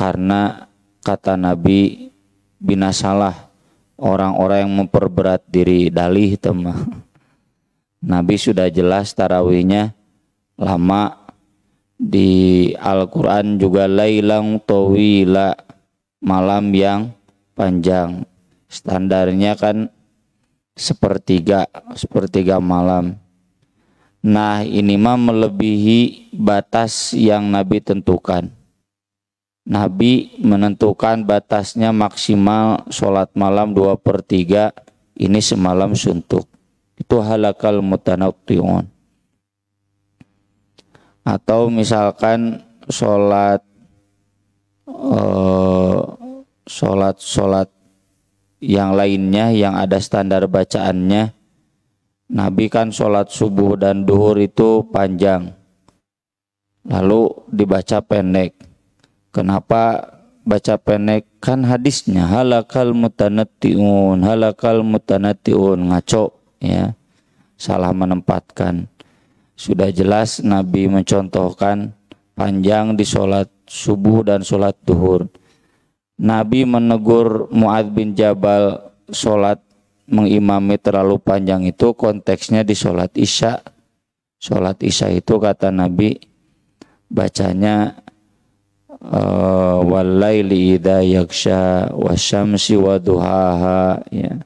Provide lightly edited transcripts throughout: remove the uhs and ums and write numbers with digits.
karena kata Nabi binasalah orang-orang yang memperberat diri dalih teman. Nabi sudah jelas tarawihnya lama, di Al-Quran juga lailang tawila, malam yang panjang. Standarnya kan sepertiga malam. Nah ini mah melebihi batas yang Nabi tentukan. Nabi menentukan batasnya maksimal sholat malam 2/3, ini semalam suntuk. Itu halakal mutanatti'un. Atau misalkan sholat yang lainnya yang ada standar bacaannya. Nabi kan sholat subuh dan duhur itu panjang, lalu dibaca pendek. Kenapa baca pendek? Kan hadisnya halakal mutanatti'un, ngaco ya, salah menempatkan. Sudah jelas Nabi mencontohkan panjang di sholat subuh dan sholat duhur. Nabi menegur Mu'adz bin Jabal sholat mengimami terlalu panjang itu konteksnya di sholat isya. Sholat isya itu kata Nabi bacanya walaili idza yaghsha wasyamsi waduhaha ya,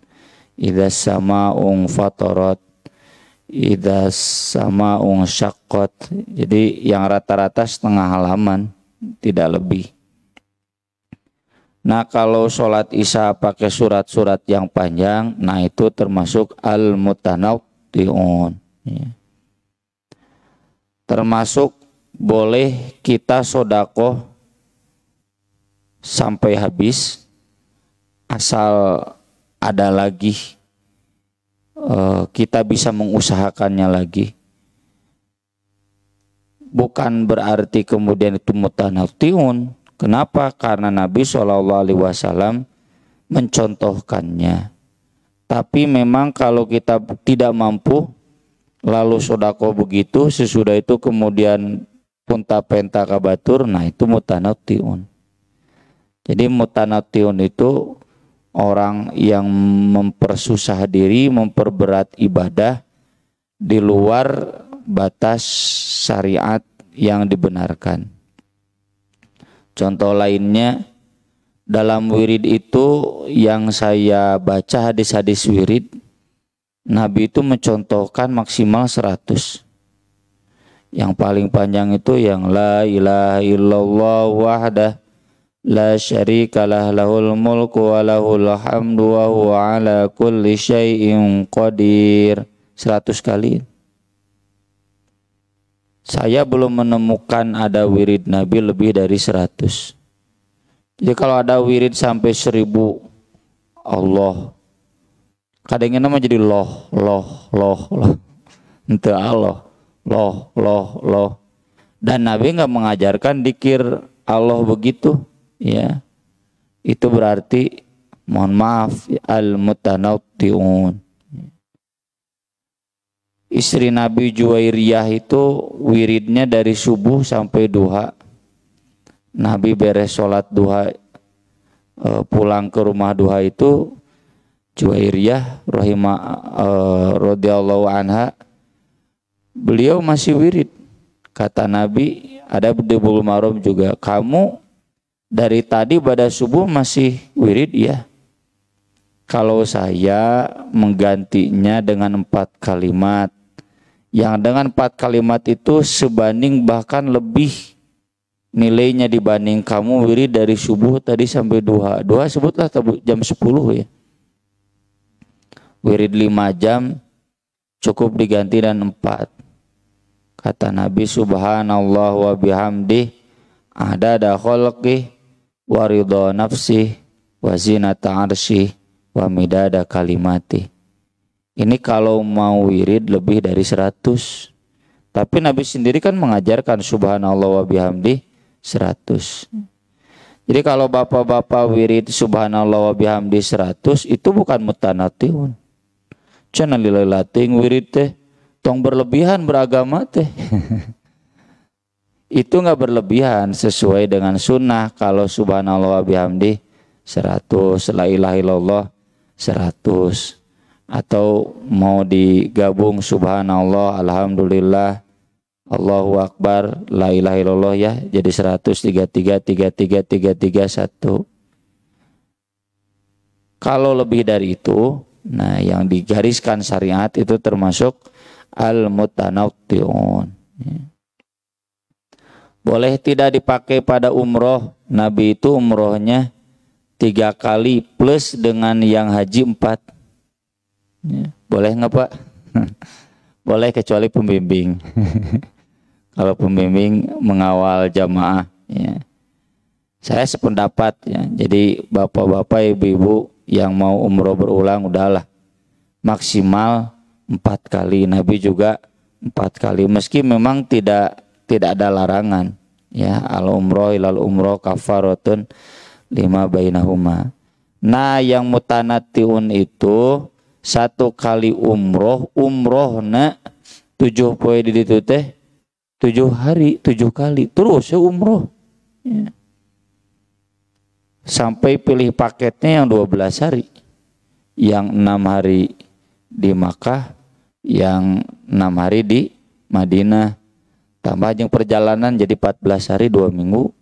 idza sama'un fatarat, idza sama'un syaqqat. Jadi yang rata-rata setengah halaman, tidak lebih. Nah kalau sholat isya pakai surat-surat yang panjang, nah itu termasuk al-mutanatti'un ya. Termasuk boleh kita sodakoh sampai habis, asal ada lagi kita bisa mengusahakannya lagi. Bukan berarti kemudian itu mutanatti'un. Kenapa? Karena Nabi SAW mencontohkannya. Tapi memang kalau kita tidak mampu lalu sodako begitu, sesudah itu kemudian punta penta kabatur, nah itu mutanatti'un. Jadi mutanatti'un itu orang yang mempersusah diri, memperberat ibadah di luar batas syariat yang dibenarkan. Contoh lainnya, dalam wirid itu yang saya baca hadis-hadis wirid, Nabi itu mencontohkan maksimal 100. Yang paling panjang itu yang la ilaha illallah wahdah la syarikalah lahul mulku wa lahul hamdu wa huwa ala kulli syai'in qadir. 100 kali. Saya belum menemukan ada wirid Nabi lebih dari 100. Jadi kalau ada wirid sampai 1000 Allah, kadangnya nama jadi loh. Ente Allah, loh. Dan Nabi nggak mengajarkan dikir Allah begitu, ya. Itu berarti mohon maaf al-mutanatti'un. Istri Nabi Juwairiyah itu wiridnya dari subuh sampai duha. Nabi beres sholat duha, pulang ke rumah duha itu Juwairiyah radhiyallahu anha, beliau masih wirid. Kata Nabi, ada di Bulughul Maram juga, kamu dari tadi pada subuh masih wirid ya? Kalau saya menggantinya dengan 4 kalimat, yang dengan 4 kalimat itu sebanding bahkan lebih nilainya dibanding kamu wirid dari subuh tadi sampai duha. Duha sebutlah jam 10 ya. Wirid 5 jam cukup diganti dan 4. Kata Nabi, subhanallah wa bihamdih adada khalqih wa ridha nafsih wa zinata arsyih wa midada kalimati. Ini kalau mau wirid lebih dari 100. Tapi Nabi sendiri kan mengajarkan subhanallah wa bihamdih 100. Jadi kalau bapak-bapak wirid subhanallah wa bihamdih 100 itu bukan mutanatti'un. Cenah lilalating wirid teh tong berlebihan beragama teh. itu nggak berlebihan, sesuai dengan sunnah. Kalau subhanallah wa bihamdi 100, la ilaha illallah 100, atau mau digabung subhanallah, alhamdulillah, Allahu akbar, la ilaha illallah ya, jadi 133, 33, 33, 1. Kalau lebih dari itu, nah yang digariskan syariat itu termasuk al-mutanawti'un. Boleh tidak dipakai pada umroh. Nabi itu umrohnya 3 kali plus dengan yang haji 4. Boleh nggak Pak? Boleh kecuali pembimbing. Kalau pembimbing mengawal jamaah, ya. Saya sependapat ya. Jadi bapak-bapak, ibu-ibu yang mau umroh berulang udahlah maksimal 4 kali. Nabi juga 4 kali. Meski memang tidak ada larangan. Ya, al umroh ilal umroh kafaratun lima bainahuma. Nah, yang mutanatiun itu 1 kali umrohna 7 poe di ditu teh 7 hari 7 kali terus ya umroh ya. Sampai pilih paketnya yang 12 hari, yang 6 hari di Makkah, yang 6 hari di Madinah, tambah yang perjalanan jadi 14 hari 2 minggu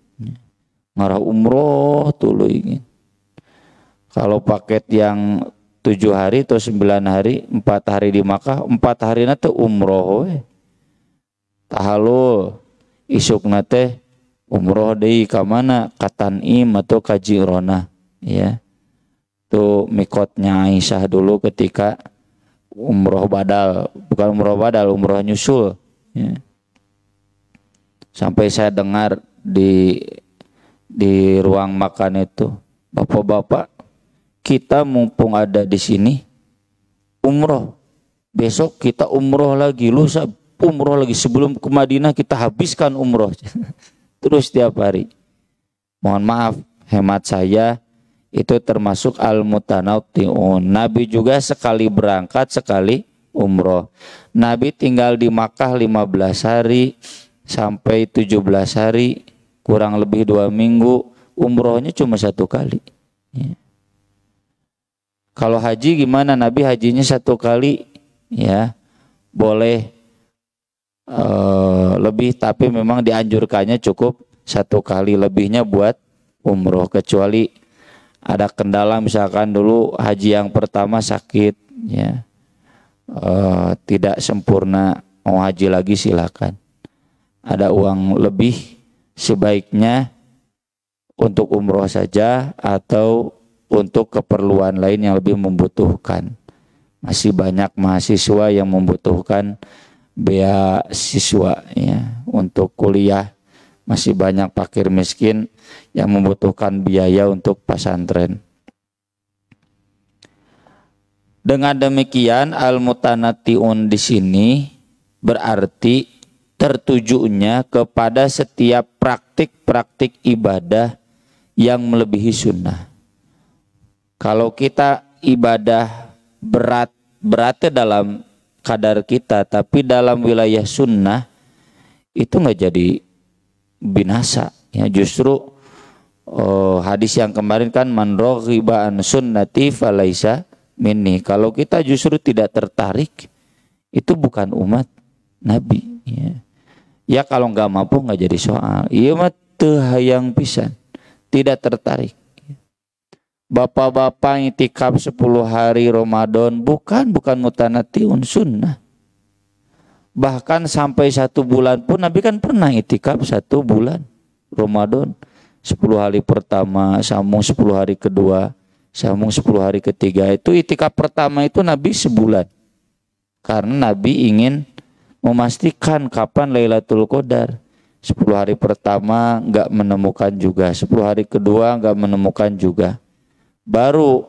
ngarah umroh tuluy ingin. Kalau paket yang 7 hari atau 9 hari, 4 hari di Makkah, 4 hari nate umroh we. Tahalul isuk nate umroh deui ka mana? Ka Tanim atau ka Jirona ya. Tuh mikotnya Aisyah dulu ketika umroh badal, bukan umroh badal, umroh nyusul ya. Sampai saya dengar di ruang makan itu, bapak-bapak, kita mumpung ada di sini umroh, besok kita umroh lagi, lusa umroh lagi, sebelum ke Madinah kita habiskan umroh terus tiap hari. Mohon maaf, hemat saya itu termasuk al-mutanawti'un. Nabi juga sekali berangkat sekali umroh. Nabi tinggal di Makkah 15 hari sampai 17 hari, kurang lebih 2 minggu. Umrohnya cuma 1 kali ya. Kalau haji gimana? Nabi hajinya 1 kali ya. Boleh lebih, tapi memang dianjurkannya cukup 1 kali, lebihnya buat umroh. Kecuali ada kendala, misalkan dulu haji yang pertama sakit ya, tidak sempurna, mau haji lagi silakan. Ada uang lebih, sebaiknya untuk umroh saja atau untuk keperluan lain yang lebih membutuhkan. Masih banyak mahasiswa yang membutuhkan beasiswa ya, untuk kuliah. Masih banyak fakir miskin yang membutuhkan biaya untuk pesantren. Dengan demikian al-mutanatiun di sini berarti tertujunya kepada setiap praktik-praktik ibadah yang melebihi sunnah. Kalau kita ibadah beratnya dalam kadar kita, tapi dalam wilayah sunnah itu nggak jadi binasa ya. Justru hadis yang kemarin kan, man raghiba an sunnati falaisa minni. Kalau kita justru tidak tertarik, itu bukan umat Nabi ya. Ya kalau nggak mampu nggak jadi soal. Iya mah teu hayang pisan, tidak tertarik. Bapak-bapak itikaf 10 hari Ramadan bukan mutanatiun, sunnah. Bahkan sampai 1 bulan pun Nabi kan pernah itikaf 1 bulan Ramadan. 10 hari pertama sambung 10 hari kedua, sambung 10 hari ketiga. Itu itikaf pertama itu Nabi sebulan. Karena Nabi ingin memastikan kapan Lailatul Qadar. 10 hari pertama enggak menemukan juga, 10 hari kedua enggak menemukan juga. Baru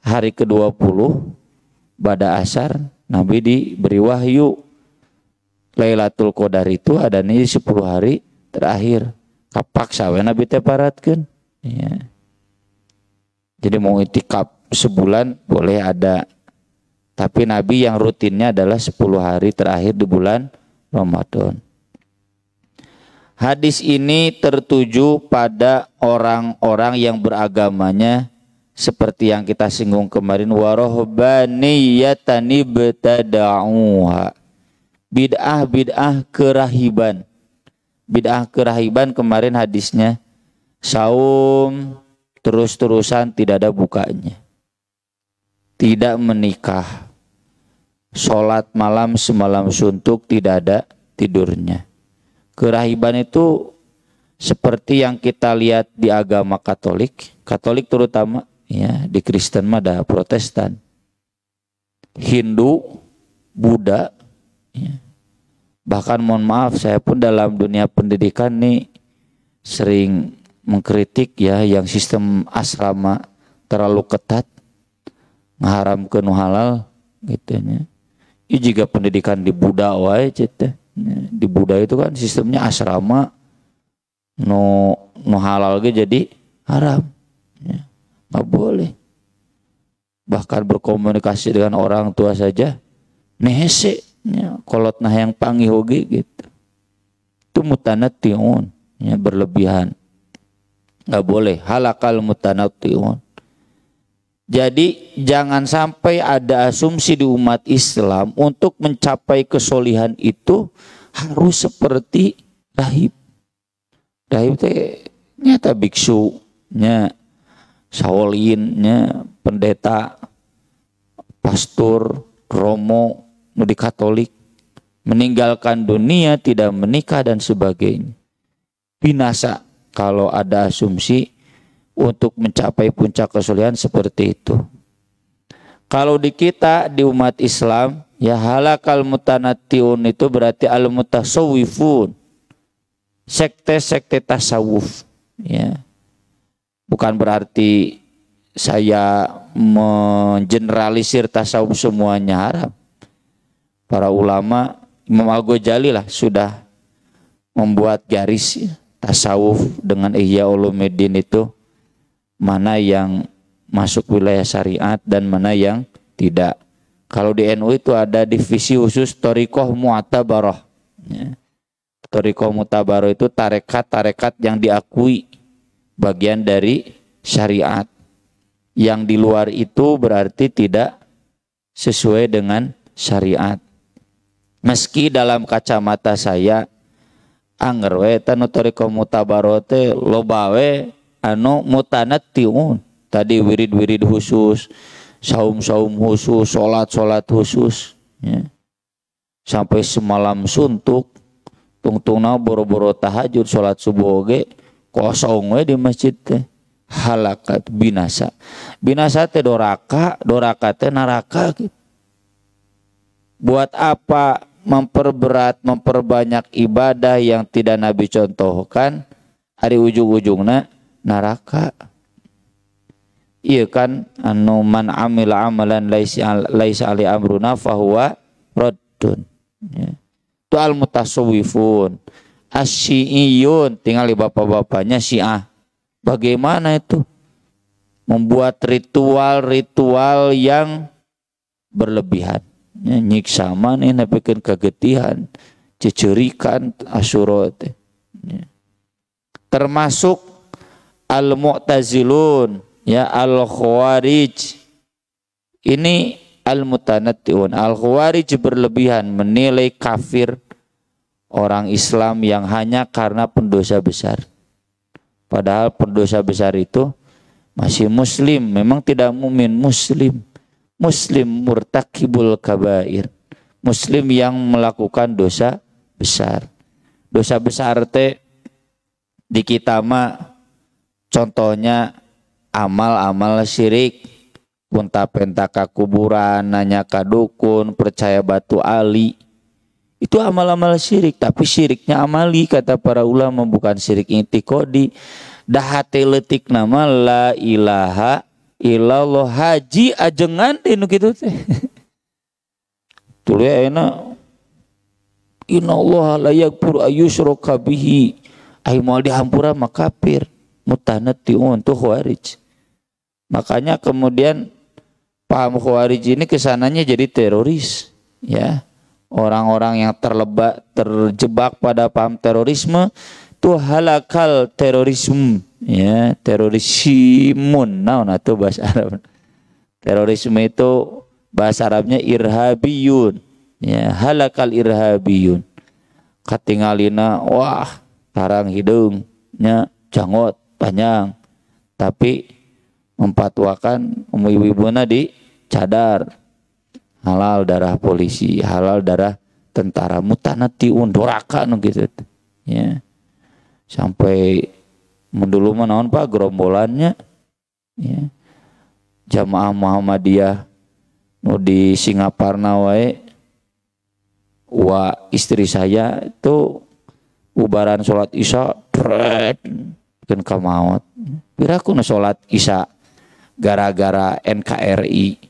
hari ke-20 pada asar Nabi diberi wahyu Lailatul Qadar itu adanya di 10 hari terakhir. Kapaksa we Nabi teh paratkeun ya. Jadi mau itikaf sebulan boleh ada, tapi Nabi yang rutinnya adalah 10 hari terakhir di bulan Ramadan. Hadis ini tertuju pada orang-orang yang beragamanya seperti yang kita singgung kemarin, warohbaniyatani betada'uha, bid'ah kerahiban. Bid'ah kerahiban kemarin hadisnya, saum terus-terusan tidak ada bukanya, tidak menikah, sholat malam semalam suntuk tidak ada tidurnya. Kerahiban itu seperti yang kita lihat di agama Katolik terutama, ya, di Kristen mah ada Protestan, Hindu, Buddha, ya. Bahkan mohon maaf, saya pun dalam dunia pendidikan nih sering mengkritik ya yang sistem asrama terlalu ketat, mengharamkan halal gitu ya. Ini juga pendidikan di Buddha wae cete. Di Buddha itu kan sistemnya asrama, no halal ge jadi haram, ya, nggak boleh. Bahkan berkomunikasi dengan orang tua saja nehese, ya, kolot nah yang panggih oge gitu. Itu mutanatti'un, ya, berlebihan, nggak boleh. Halakal mutanatti'un. Jadi jangan sampai ada asumsi di umat Islam untuk mencapai kesolihan itu harus seperti rahib. Rahib itu nyata biksunya, sawolinnya, pendeta, pastor, romo, di Katolik, meninggalkan dunia, tidak menikah dan sebagainya. Binasa kalau ada asumsi untuk mencapai puncak kesolihan seperti itu. Kalau di kita, di umat Islam, ya halakal mutanatti'un itu berarti al mutasawwifun, sekte-sekte tasawuf, ya. Bukan berarti saya mengeneralisir tasawuf semuanya haram. Para ulama, Imam Al-Ghazali lah sudah membuat garis, ya, tasawuf dengan Ihya Ulumuddin itu mana yang masuk wilayah syariat dan mana yang tidak. Kalau di NU itu ada divisi khusus Thariqah Mu'tabarah, ya. Thariqah Mu'tabarah itu tarekat-tarekat yang diakui bagian dari syariat. Yang di luar itu berarti tidak sesuai dengan syariat. Meski dalam kacamata saya anger we tanu Thariqah Mu'tabarah teh loba we anu mutanatti'un. Tadi wirid-wirid khusus, saum-saum khusus, sholat-sholat khusus, ya. Sampai semalam suntuk, tungtungna boro-boro tahajud, sholat subuh ge kosong we di masjid teh. Halakat, binasa. Binasa teh doraka teh neraka gitu. Buat apa memperbanyak ibadah yang tidak Nabi contohkan, hari ujung-ujungna neraka. Iya kan, anu man amila amalan laisa ali amruna fahuwa raddun, ya. Itu al mutasawwifun, asyi'iyun, tinggal di bapak-bapaknya Syiah. Bagaimana itu membuat ritual-ritual yang berlebihan, ya, nyiksa maneh nepikeun kagetihan, cecerikan Asyura teh, ya. Termasuk al-mu'tazilun, ya, al-khawarij. Ini al-mutanatti'un. Al-khawarij berlebihan menilai kafir orang Islam yang hanya karena pendosa besar. Padahal pendosa besar itu masih muslim, memang tidak mukmin, muslim. Muslim murtakibul kabair. Muslim yang melakukan dosa besar. Dosa besar teh di kita mah contohnya amal-amal syirik, punta-penta ka kuburan, nanya ka dukun, percaya batu ali. Itu amal-amal syirik, tapi syiriknya amali kata para ulama, bukan syirik intikodi. Dah hate leutik nama la ilaha illallah, haji ajengan dinu kitu teh. Tuluy ayeuna innallaha la yaghfiru ayyushraka bihi. Ai moal dihampura mah kafir. Mutanatti'un tuh khawarij. Makanya kemudian paham khawarij ini kesananya jadi teroris, ya. Orang-orang yang terjebak pada paham terorisme tu halakal terorisme, ya, terorisimun. Naon atuh bahasa Arab. Terorisme itu bahasa Arabnya irhabiyun, ya, halakal irhabiyun. Katingalina wah tarang hidungnya janggot panjang, tapi memfatwakan ibu-ibuna di cadar, halal darah polisi, halal darah tentara, mutanatiun doraka nu gitu, ya. Sampai mendulu naon Pak gerombolannya, ya, jamaah Muhammadiyah nu di Singaparna wae, wa istri saya itu ubaran sholat isya kan kamaut piraku na sholat isya gara-gara NKRI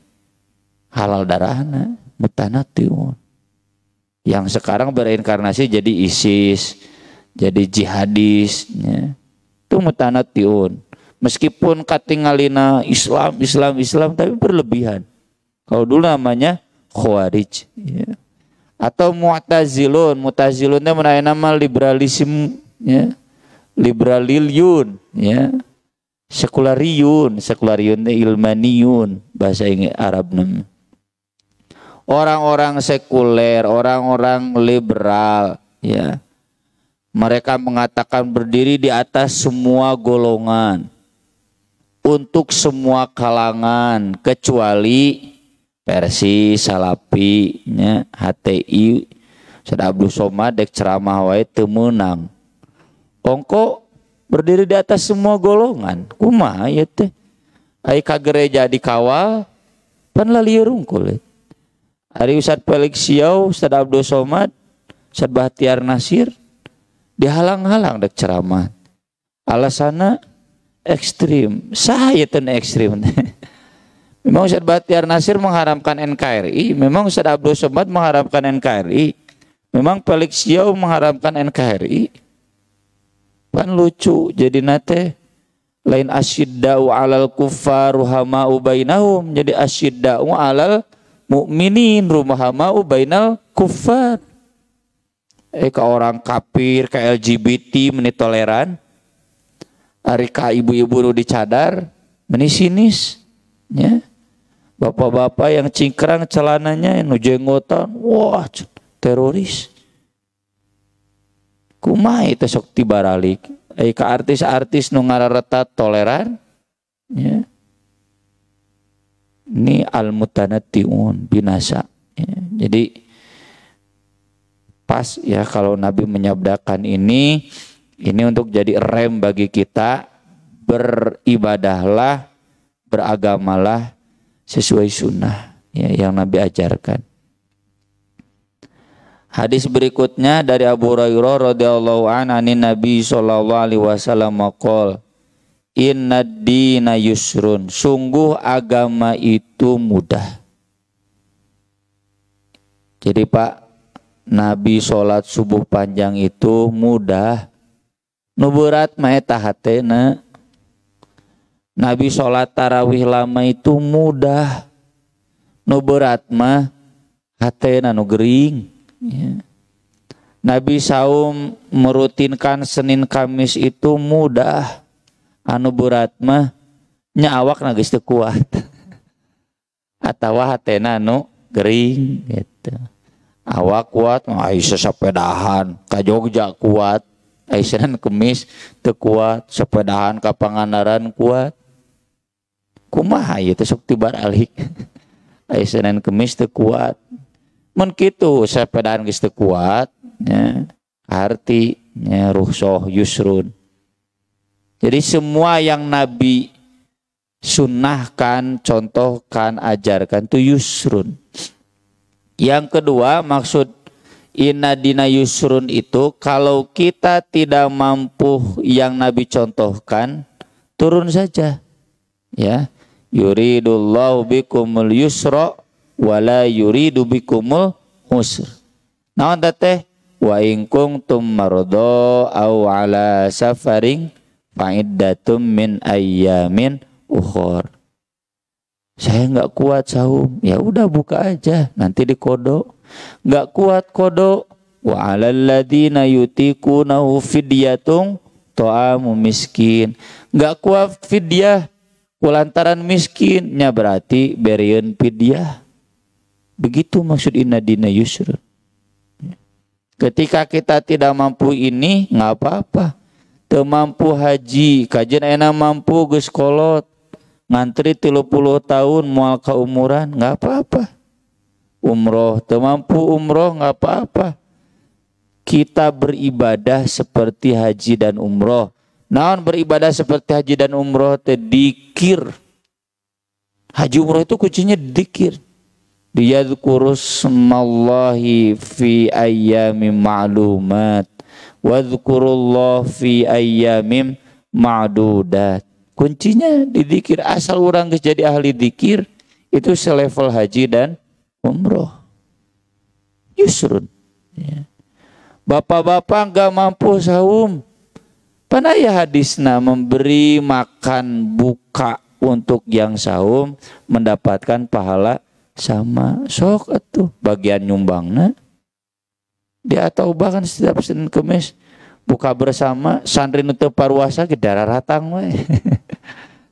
halal darahna mutanatiun, yang sekarang bereinkarnasi jadi ISIS, jadi jihadis, ya. Itu mutanatiun, meskipun katingalina Islam tapi berlebihan. Kalau dulu namanya Khawarij, ya. Atau Mu'tazilun itu mengenai nama liberalisme, ya. Liberaliyun, ya. Sekulariyun ilmaniyun bahasa Arab nama. Orang-orang sekuler, orang-orang liberal, ya. Mereka mengatakan berdiri di atas semua golongan, untuk semua kalangan kecuali Persis, Salafi, ya, HTI, Ustaz Abdul Somad dek ceramah wae teu meunang. Ongko berdiri di atas semua golongan. Kumaha ieu teh? Ai ka gereja dikawal pan lalieur unggul. Ari Ustaz Felix Siau, Ustaz Abdul Somad, Ustaz Bahtiar Nasir dihalang-halang dek ceramah. Alasanna ekstrim. Saha ieu teh ekstrim? Memang Ustaz Bahtiar Nasir mengharamkan NKRI, memang Ustaz Abdul Somad mengharamkan NKRI, memang Felix Siau mengharamkan NKRI. Kan lucu, jadi nate lain asyidda'u 'alal kuffar ruhama'u bainahum, jadi asyidda'u 'alal mu'minin ruhama'u bainal kuffar. Ka orang kafir, ka LGBT meni toleran, ari ka ibu-ibu nu dicadar meni sinis, ya. Bapak-bapak yang cingkrang celananya nu jenggotan, wah teroris. Kumaha itu sok tibaralik. Ka artis-artis nu ngararetat toleran, ya. Ini al-mutanatti'un binasa, ya. Jadi pas ya kalau Nabi menyabdakan ini untuk jadi rem bagi kita, beribadahlah, beragamalah sesuai sunnah, ya, yang Nabi ajarkan. Hadis berikutnya dari Abu Hurairah radhiyallahu anhu anin Nabi sallallahu alaihi wasallam qol inna dina yusrun, sungguh agama itu mudah. Jadi Pak, Nabi sholat subuh panjang itu mudah. Nu berat mah eta hatena. Nabi sholat tarawih lama itu mudah. Nu berat mah hatena nu gering, ya. Nabi saum merutinkan Senin Kamis itu mudah. Anu berat mah nya awakna geus teu kuat. Atawa hatena nu gering gitu. Awak kuat, Aisyah sepedahan ka Jogja kuat, Aisyah Kemis teu kuat, sepedahan ka Pangandaran kuat. Kumaha ieu teh sok tibaralik. Aisyah Kemis teu kuat. Mun kitu sepedahan geus teu kuat, ya, artinya rukhsah yusrun. Jadi semua yang Nabi sunnahkan, contohkan, ajarkan itu yusrun. Yang kedua, maksud inna dina yusrun itu kalau kita tidak mampu yang Nabi contohkan, turun saja, ya. Yuridullahu bikumul yusra wala yuridu bikumul usr. Naon teh? Wa in kuntum marada aw ala safaring fa'iddatum min ayyamin ukhur. Saya nggak kuat saum, ya udah buka aja, nanti dikodo. Nggak kuat kodo, wa 'alal ladzina yutiqunahu fidyatun ta'amu miskin. Enggak kuat fidyah kulantaran miskinnya berarti berieun fidyah. Begitu maksud inna dina yusrun. Ketika kita tidak mampu ini enggak apa-apa. Teu mampu haji, kajian enak mampu geus kolot. Ngantri 30 tahun moal ka umuran enggak apa-apa. Umroh teu mampu umroh enggak apa-apa. Kita beribadah seperti haji dan umroh. Naon beribadah seperti haji dan umroh teh dikir. Haji umroh itu kuncinya dikir. Diyadhkurusmallahi fi ayyamin ma'lumat. Wadhkurullah fi ayyamin ma'dudat. Kuncinya di dikir. Asal orang geus jadi ahli dikir itu selevel haji dan umroh. Yusrun. Ya. Bapak-bapak enggak mampu saum. Panaya hadisna memberi makan buka untuk yang saum mendapatkan pahala sama. Sok atuh bagian nyumbangna. Dia atau bahkan setiap Senin Kemis buka bersama santri nu teu paruasa ge dararatang we.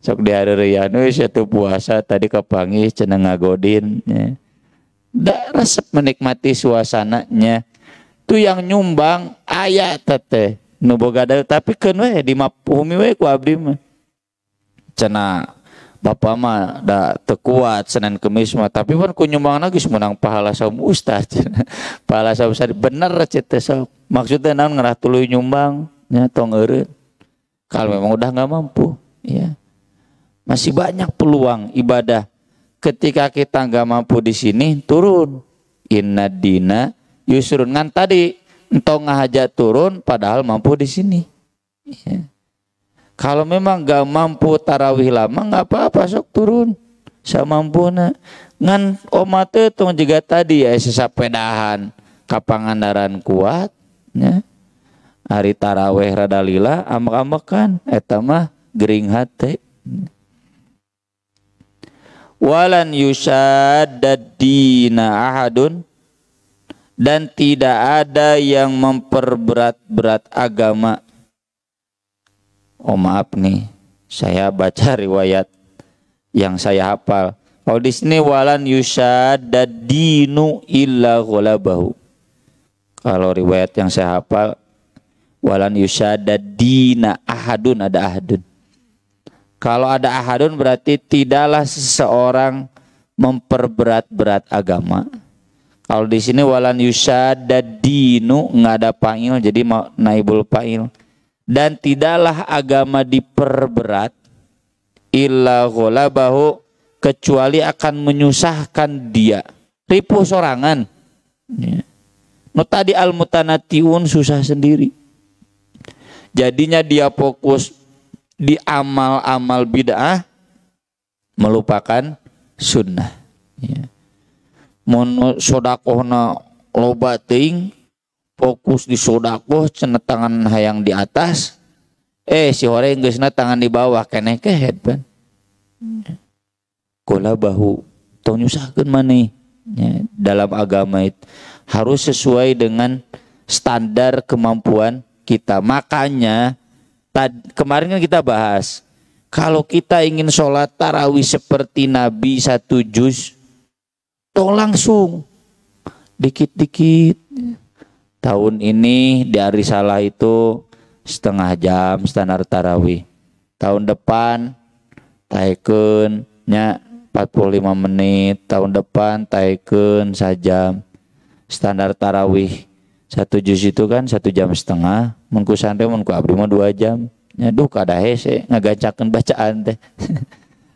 Sok di hari raya we satu puasa tadi kapanggih cenah ngagodin ya. Da resep menikmati suasananya. Itu yang nyumbang aya teh nu boga dalil tapi keun we dimapumi we ku abdi mah. Cenah bapak mah da teu kuat Senin Kemis mah tapi pun ku nyumbangna geus menang pahala saum ustaz. Pahala saum ustaz bener cenah sok. Maksudnya naon ngarah tuluy nyumbang nya tong eureun. Kalau memang udah enggak mampu ya. Masih banyak peluang ibadah. Ketika kita enggak mampu di sini turun. Inna dina yusrun ngan tadi entong ngahajat turun padahal mampu di sini. Ya. Kalau memang gak mampu tarawih lama gak apa-apa sok turun samampuna. Ngan omate tong juga tadi ya sesapedahan kapangandaran kuat ya. Hari tarawih rada lila ambek-ambekan eta mah gering hate. Walan yusaddad dina ahadun dan tidak ada yang memperberat-berat agama. Oh maaf nih, saya baca riwayat yang saya hafal. Kalau di sini walan yusaddad dinu illa ghalabahu. Kalau riwayat yang saya hafal walan yusaddad dina ahadun ada ahadun. Kalau ada ahadun berarti tidaklah seseorang memperberat-berat agama. Kalau di sini walan yusaddad dinu nggak ada fa'il jadi naibul fa'il. Dan tidaklah agama diperberat illa ghalabahu kecuali akan menyusahkan dia. Ripuh sorangan. Ya. No tadi al-mutanatiun susah sendiri. Jadinya dia fokus di amal-amal bid'ah melupakan sunnah. Ya. Mun sodakohna loba teuing fokus di sodakoh cenah tangan hayang di atas si horeng geusna tangan di bawah keneh kehet pan kula bahu tong nyusahkeun maneh ya, dalam agama itu harus sesuai dengan standar kemampuan kita. Makanya kemarin kan kita bahas kalau kita ingin sholat tarawih seperti Nabi 1 juz tong langsung dikit-dikit. Tahun ini di Arisalah itu setengah jam standar tarawih. Tahun depan taikeun nya 45 menit. Tahun depan taikeun sajam. Standar tarawih 1 juz itu kan 1 jam setengah. Mun ku santri mun ku abdi mah 2 jam. Nya duh kada hese ngagacakeun bacaan teh.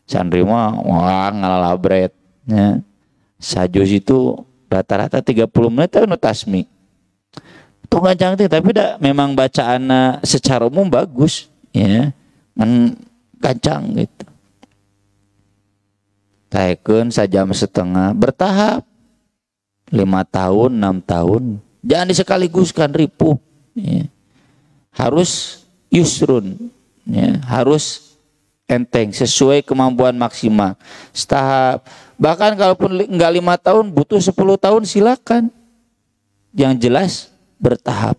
Santri mah wah ngalalabret nya. Sajuz itu rata-rata 30 menit anu tasmi. Tuh gancang teh tapi memang bacaan secara umum bagus ya. Kan gancang gitu. Taikeun sajam setengah bertahap. 5 tahun, 6 tahun. Jangan disekaliguskan ripuh ya. Harus yusrun ya, harus enteng sesuai kemampuan maksimal. Setahap. Bahkan kalaupun enggak 5 tahun butuh 10 tahun silakan. Yang jelas bertahap.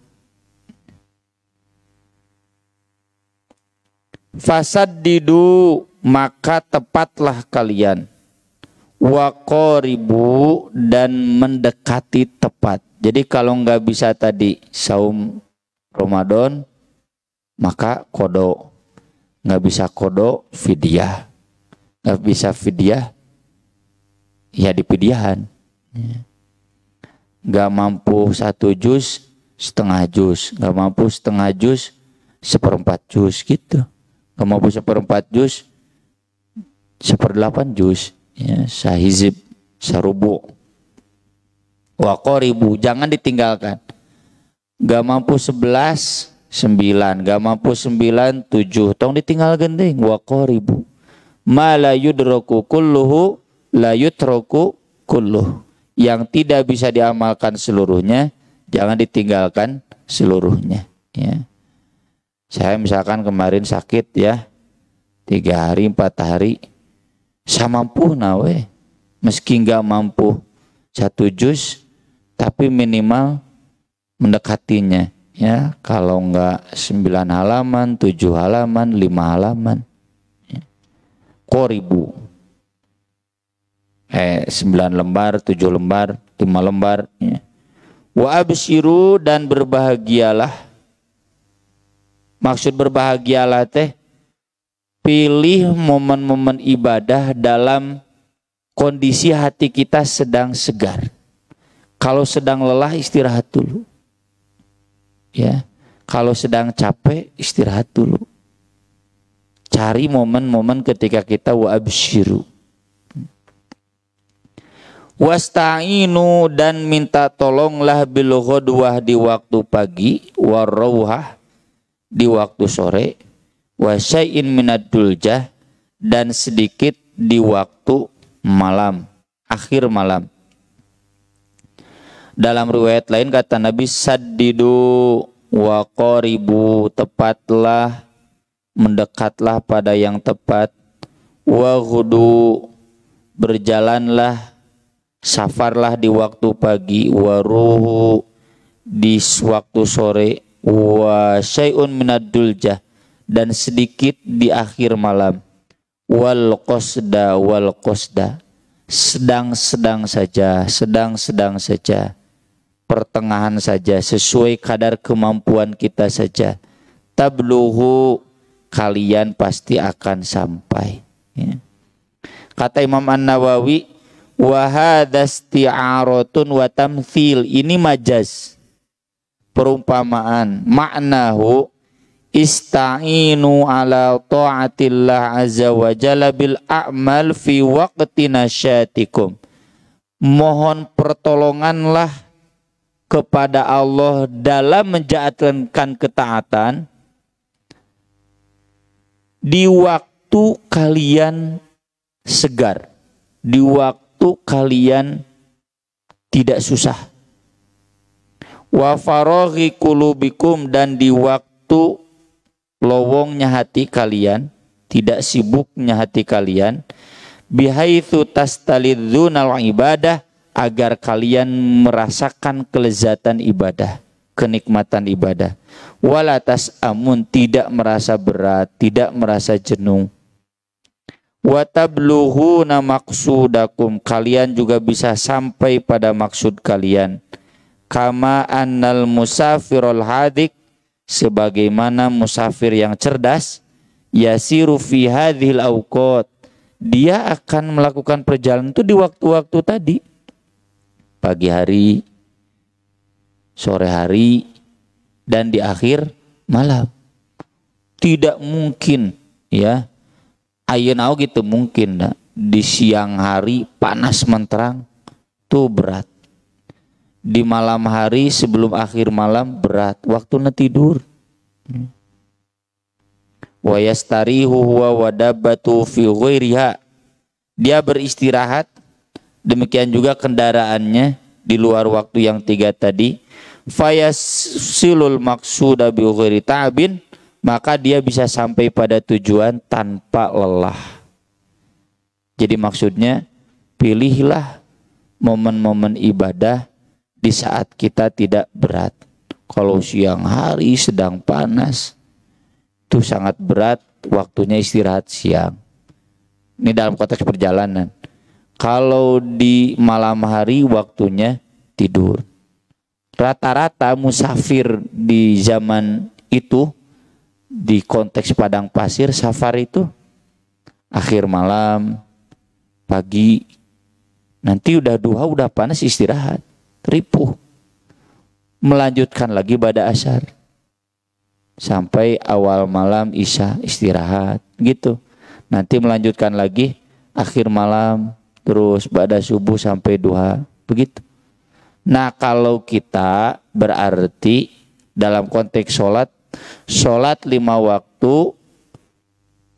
Fasaddidu, maka tepatlah kalian. Wa qaribu, dan mendekati tepat. Jadi kalau nggak bisa tadi saum Ramadan, maka kodo. Nggak bisa kodo, fidyah. Nggak bisa fidyah, ya dipidyahan. Nggak mampu 1 juz, setengah juz. Nggak mampu setengah juz, 1/4 juz gitu. Nggak mampu 1/4 juz, 1/8 juz. Ya, sahizib, sarubu. Wa qaribu, jangan ditinggalkan. Gak mampu 11, 9. Gak mampu 9, 7. Tong ditinggal gending. Wa qaribu. Ma la yudraku kulluhu, la yutraku kulluh. Yang tidak bisa diamalkan seluruhnya, jangan ditinggalkan seluruhnya. Ya. Saya misalkan kemarin sakit ya, 3 hari, 4 hari. Samampu nawe, meski nggak mampu 1 juz, tapi minimal mendekatinya. Ya, kalau nggak 9 halaman, 7 halaman, 5 halaman. Ya. Qaribu. 9 lembar, 7 lembar, 5 lembar. Ya. Wa absyiru, dan berbahagialah. Maksud berbahagialah teh, pilih momen-momen ibadah dalam kondisi hati kita sedang segar. Kalau sedang lelah, istirahat dulu. Ya, kalau sedang capek, istirahat dulu. Cari momen-momen ketika kita wa absyiru. Wasta'inu, dan minta tolonglah bil ghadwah, di waktu pagi, warauhah, di waktu sore, wa syai'in minad duljah, dan sedikit di waktu malam, akhir malam. Dalam riwayat lain kata Nabi, saddidu wa qaribu, tepatlah, mendekatlah pada yang tepat. Wa ghudu, berjalanlah, safarlah di waktu pagi. Wa ruhu, di waktu sore. Wa syai'un minad duljah, dan sedikit di akhir malam. Wal qasda, wal qasda, sedang-sedang saja, sedang-sedang saja, pertengahan saja, sesuai kadar kemampuan kita saja. Tablughu, kalian pasti akan sampai. Ya. Kata Imam An-Nawawi, wa hadza isti'aratun wa tamthil, ini majaz, perumpamaan. Maknahu, ista'inu ala ta'atillah azza wa jalla bil a'mal fi waqti nasyatikum. Mohon pertolonganlah kepada Allah dalam menjalankan ketaatan di waktu kalian segar, di waktu kalian tidak susah. Wa faraghi qulubikum, dan di waktu lowongnya hati kalian, tidak sibuknya hati kalian. Bihaitsu tastalidzunal ibadah, agar kalian merasakan kelezatan ibadah, kenikmatan ibadah. Wala tas'amun, tidak merasa berat, tidak merasa jenuh. Wa tablughuna maqsudakum, kalian juga bisa sampai pada maksud kalian. Kama annal musafirul hadik, sebagaimana musafir yang cerdas, yasiru fi hadhil awqat, dia akan melakukan perjalanan itu di waktu-waktu tadi, pagi hari, sore hari, dan di akhir malam. Tidak mungkin ya, ayeuna gitu mungkin nah, di siang hari panas menterang tuh berat, di malam hari sebelum akhir malam berat, waktunya tidur. Wa yastarihu huwa wa dabbatu fi ghairiha, dia beristirahat, demikian juga kendaraannya di luar waktu yang 3 tadi. Fayasilul maqsuda bi ghairi ta'bin, maka dia bisa sampai pada tujuan tanpa lelah. Jadi maksudnya, pilihlah momen-momen ibadah di saat kita tidak berat. Kalau siang hari sedang panas, itu sangat berat, waktunya istirahat siang. Ini dalam konteks perjalanan. Kalau di malam hari waktunya tidur. Rata-rata musafir di zaman itu, di konteks padang pasir, safar itu akhir malam, pagi, nanti udah duha, udah panas, istirahat, ripuh. Melanjutkan lagi pada asar sampai awal malam isya, istirahat gitu. Nanti melanjutkan lagi akhir malam, terus pada subuh sampai duha, begitu. Nah kalau kita berarti dalam konteks sholat 5 waktu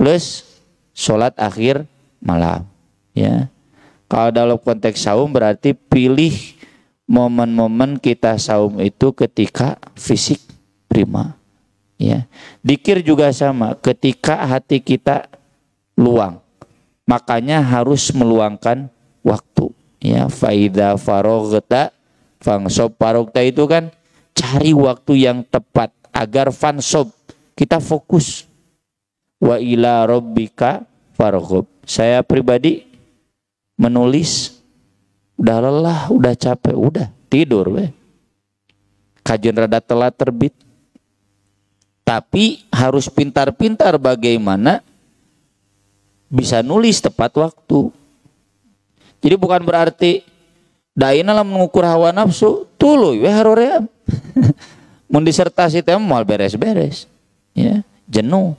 plus sholat akhir malam, ya. Kalau dalam konteks saum berarti pilih momen-momen kita saum itu ketika fisik prima, ya. Dzikir juga sama, ketika hati kita luang, makanya harus meluangkan waktu, ya. Faida faroghta fangsob, farogta itu kan cari waktu yang tepat agar fansob, kita fokus. Wa ila rabbika farghab. Saya pribadi menulis udah lelah, udah capek, udah tidur we. Kajian rada telat terbit. Tapi harus pintar-pintar bagaimana bisa nulis tepat waktu. Jadi bukan berarti daina lah mengukur hawa nafsu tuluy we harorea. Mun disertasi teh moal beres-beres, ya, jenuh.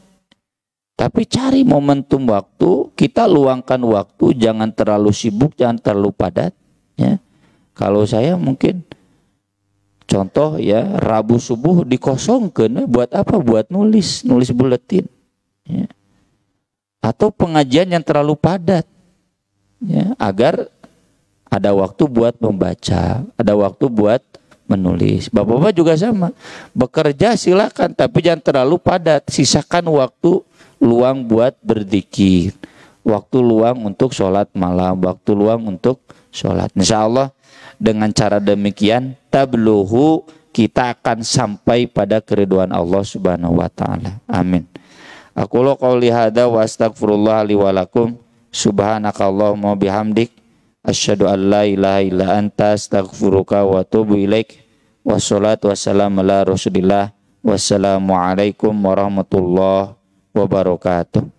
Tapi cari momentum waktu, kita luangkan waktu, jangan terlalu sibuk, jangan terlalu padat, ya. Kalau saya mungkin contoh, ya, Rabu subuh dikosongkeun buat apa? Buat nulis buletin, ya. Atau pengajian yang terlalu padat, ya, agar ada waktu buat membaca, ada waktu buat menulis. Bapak-bapak juga sama, bekerja silakan, tapi jangan terlalu padat. Sisakan waktu luang buat berzikir, waktu luang untuk sholat malam, waktu luang untuk sholat. Insya Allah dengan cara demikian tabluhu, kita akan sampai pada keridhaan Allah Subhanahu wa taala. Amin. Aku qouli hadza wa astaghfirullah li wa lakum. Subhanakallahumma bihamdik asyhadu an la ilaha illa anta astaghfiruka wa atubu ilaik. Wassalatu wassalamu ala Rasulillah. Wassalamualaikum warahmatullahi wabarakatuh.